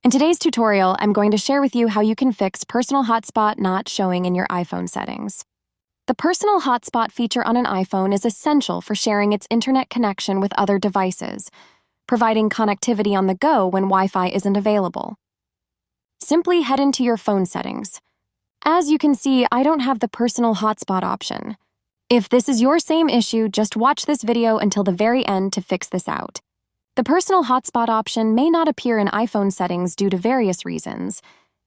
In today's tutorial, I'm going to share with you how you can fix personal hotspot not showing in your iPhone settings. The personal hotspot feature on an iPhone is essential for sharing its internet connection with other devices, providing connectivity on the go when Wi-Fi isn't available. Simply head into your phone settings. As you can see, I don't have the personal hotspot option. If this is your same issue, just watch this video until the very end to fix this out. The personal hotspot option may not appear in iPhone settings due to various reasons,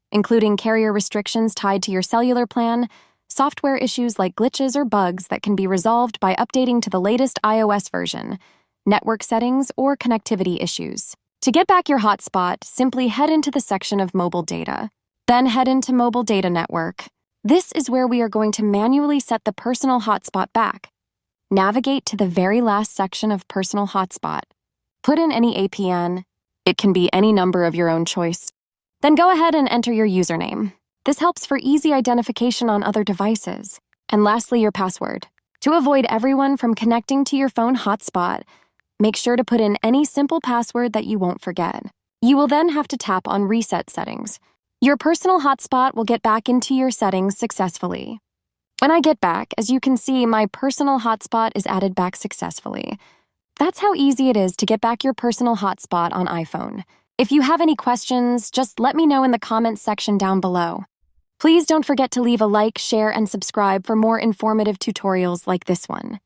including carrier restrictions tied to your cellular plan, software issues like glitches or bugs that can be resolved by updating to the latest iOS version, network settings, or connectivity issues. To get back your hotspot, simply head into the section of mobile data. Then head into mobile data network. This is where we are going to manually set the personal hotspot back. Navigate to the very last section of personal hotspot. Put in any APN. It can be any number of your own choice. Then go ahead and enter your username. This helps for easy identification on other devices. And lastly, your password. To avoid everyone from connecting to your phone hotspot, make sure to put in any simple password that you won't forget. You will then have to tap on Reset Settings. Your personal hotspot will get back into your settings successfully. When I get back, as you can see, my personal hotspot is added back successfully. That's how easy it is to get back your personal hotspot on iPhone. If you have any questions, just let me know in the comments section down below. Please don't forget to leave a like, share, and subscribe for more informative tutorials like this one.